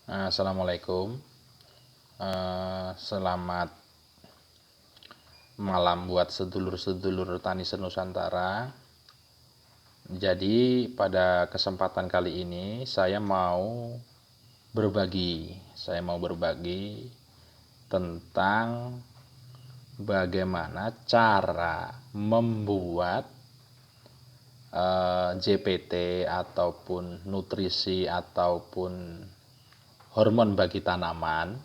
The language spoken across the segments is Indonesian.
Assalamualaikum. Selamat malam buat sedulur-sedulur tani senusantara. Jadi pada kesempatan kali ini saya mau berbagi tentang bagaimana cara membuat JPT ataupun nutrisi ataupun hormon bagi tanaman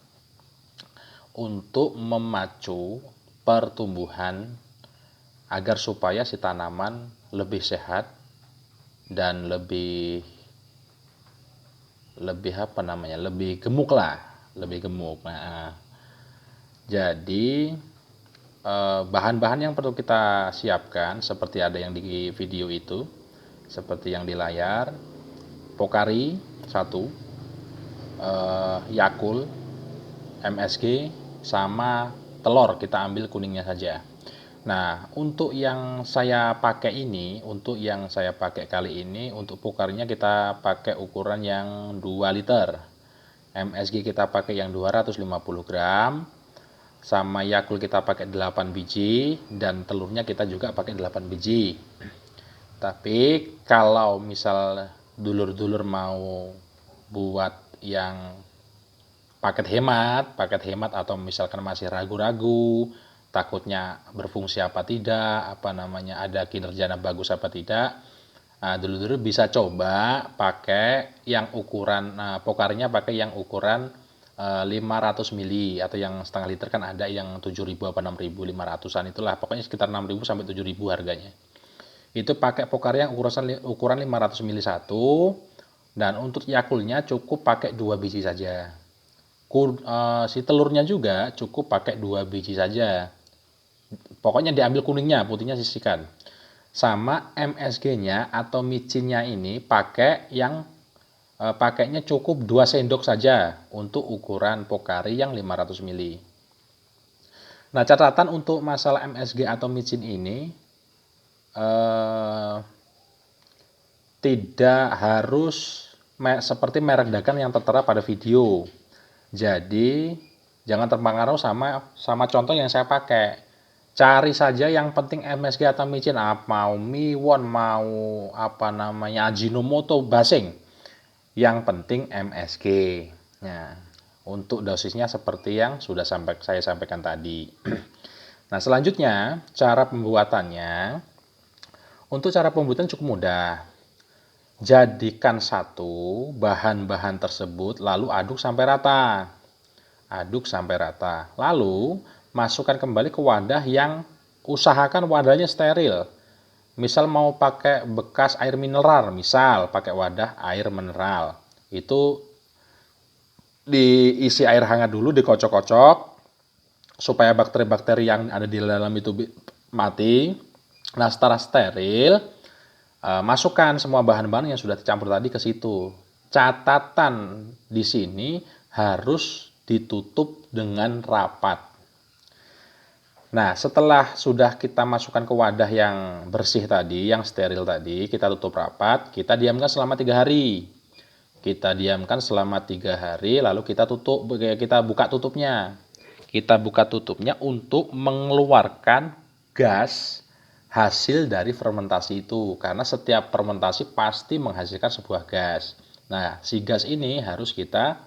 untuk memacu pertumbuhan agar supaya si tanaman lebih sehat dan lebih gemuk lah, lebih gemuk. Nah, jadi bahan-bahan yang perlu kita siapkan seperti ada yang di video itu, seperti yang di layar: Pokari 1, Yakult, MSG, sama telur. Kita ambil kuningnya saja. Nah, untuk yang saya pakai kali ini, untuk Pokarinya kita pakai ukuran yang 2 liter. MSG kita pakai yang 250 gram. Sama Yakult kita pakai 8 biji, dan telurnya kita juga pakai 8 biji. Tapi kalau misal dulur-dulur mau buat yang paket hemat atau misalkan masih ragu-ragu, takutnya berfungsi apa tidak, ada kinerjanya bagus apa tidak, dulur-dulur bisa coba pakai yang ukuran Pokarinya, pakai yang ukuran 500 mili atau yang setengah liter, kan ada yang 7.000 apa 6.500-an, itulah pokoknya sekitar 6.000 sampai 7.000 harganya. Itu pakai Pokari yang ukuran 500 mili 1, dan untuk Yakultnya cukup pakai 2 biji saja. Si telurnya juga cukup pakai 2 biji saja. Pokoknya diambil kuningnya, putihnya sisihkan. Sama MSG-nya atau micinnya ini pakainya cukup 2 sendok saja untuk ukuran Pokari yang 500 mili. Nah, catatan untuk masalah MSG atau micin ini, tidak harus seperti merek dagang yang tertera pada video. Jadi jangan terpengaruh sama contoh yang saya pakai. Cari saja yang penting MSG atau micin, mau Miwon, mau Ajinomoto, basing. Yang penting MSG. Nah, untuk dosisnya seperti yang sudah saya sampaikan tadi. Nah, selanjutnya cara pembuatannya. Untuk cara pembuatan cukup mudah. Jadikan satu bahan-bahan tersebut, lalu aduk sampai rata. Lalu masukkan kembali ke wadah yang usahakan wadahnya steril. Misal mau pakai bekas air mineral, misal pakai wadah air mineral, itu diisi air hangat dulu, dikocok-kocok supaya bakteri-bakteri yang ada di dalam itu mati. Nah, setelah steril, masukkan semua bahan-bahan yang sudah dicampur tadi ke situ. Catatan di sini harus ditutup dengan rapat. Nah, setelah sudah kita masukkan ke wadah yang bersih tadi, yang steril tadi, kita tutup rapat, kita diamkan selama 3 hari. Lalu kita buka tutupnya. Untuk mengeluarkan gas hasil dari fermentasi itu, karena setiap fermentasi pasti menghasilkan sebuah gas. Nah, si gas ini harus kita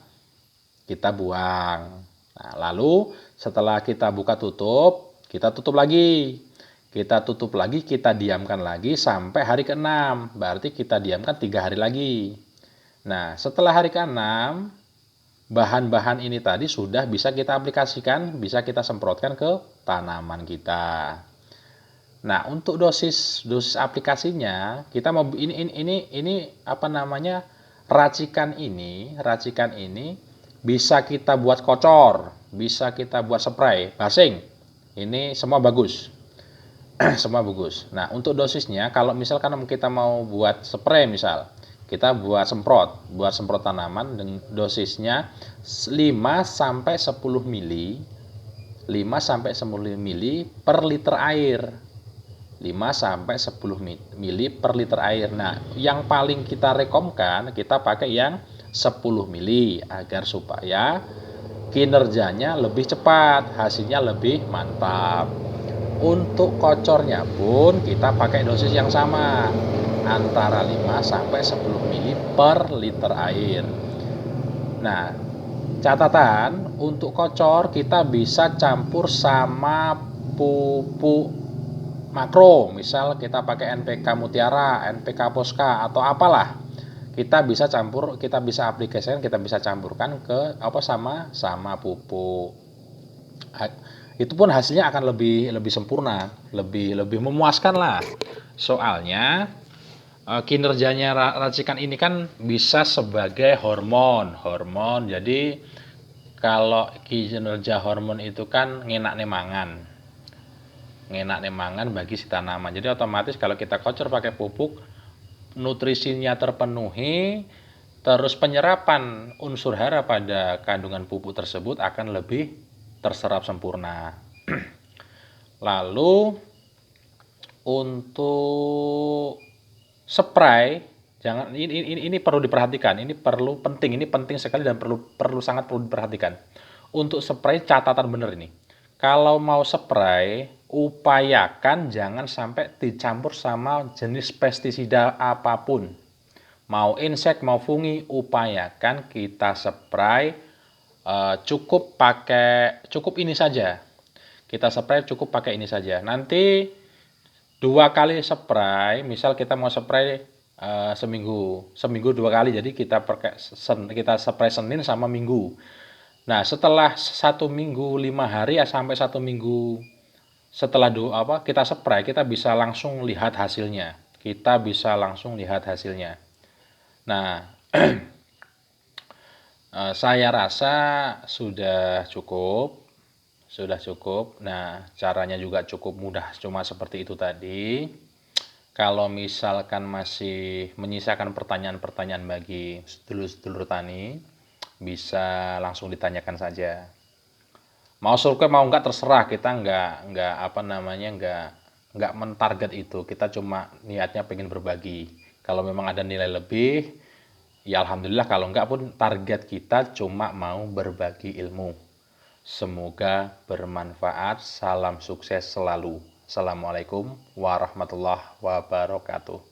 buang. Nah, lalu setelah kita buka tutup, kita tutup lagi, kita diamkan lagi sampai hari ke-6. Berarti kita diamkan 3 hari lagi. Nah, setelah hari ke-6, bahan-bahan ini tadi sudah bisa kita aplikasikan, bisa kita semprotkan ke tanaman kita. Nah, untuk dosis aplikasinya, kita mau racikan ini bisa kita buat kocor, bisa kita buat spray, basing. Ini semua bagus. Semua bagus. Nah, untuk dosisnya, kalau misalkan kita mau buat spray, misal kita buat semprot tanaman, dengan dosisnya 5 sampai 10 mili. 5 sampai 10 mili per liter air. 5 sampai 10 mili per liter air. Nah, yang paling kita rekomkan, kita pakai yang 10 mili agar supaya kinerjanya lebih cepat, hasilnya lebih mantap. Untuk kocornya pun kita pakai dosis yang sama, antara 5 sampai 10 mili per liter air. Nah, catatan untuk kocor kita bisa campur sama pupuk makro, misal kita pakai NPK Mutiara, NPK Poska atau apalah. Kita bisa campur, kita bisa aplikasikan, kita bisa campurkan ke sama pupuk. Itu pun hasilnya akan lebih sempurna, lebih memuaskan lah. Soalnya kinerjanya racikan ini kan bisa sebagai hormon. Jadi kalau kinerja hormon itu kan ngenak nemangan bagi si tanaman. Jadi otomatis kalau kita kocor pakai pupuk, nutrisinya terpenuhi, terus penyerapan unsur hara pada kandungan pupuk tersebut akan lebih terserap sempurna. Lalu untuk spray, jangan ini perlu diperhatikan, ini penting sekali dan sangat perlu diperhatikan. Untuk spray catatan bener ini. Kalau mau spray, upayakan jangan sampai dicampur sama jenis pestisida apapun. Mau insek, mau fungi, upayakan kita spray cukup ini saja. Kita spray cukup pakai ini saja. Nanti 2 kali spray, misal kita mau spray seminggu 2 kali, jadi kita spray Senin sama Minggu. Nah, setelah 1 minggu 5 hari ya sampai 1 minggu setelah kita spray, kita bisa langsung lihat hasilnya. Nah, saya rasa sudah cukup. Nah, caranya juga cukup mudah, cuma seperti itu tadi. Kalau misalkan masih menyisakan pertanyaan-pertanyaan bagi sedulur-sedulur tani, bisa langsung ditanyakan saja. Mau survei mau enggak terserah, kita enggak mentarget itu. Kita cuma niatnya pengen berbagi. Kalau memang ada nilai lebih, ya alhamdulillah, kalau enggak pun target kita cuma mau berbagi ilmu. Semoga bermanfaat. Salam sukses selalu. Assalamualaikum warahmatullahi wabarakatuh.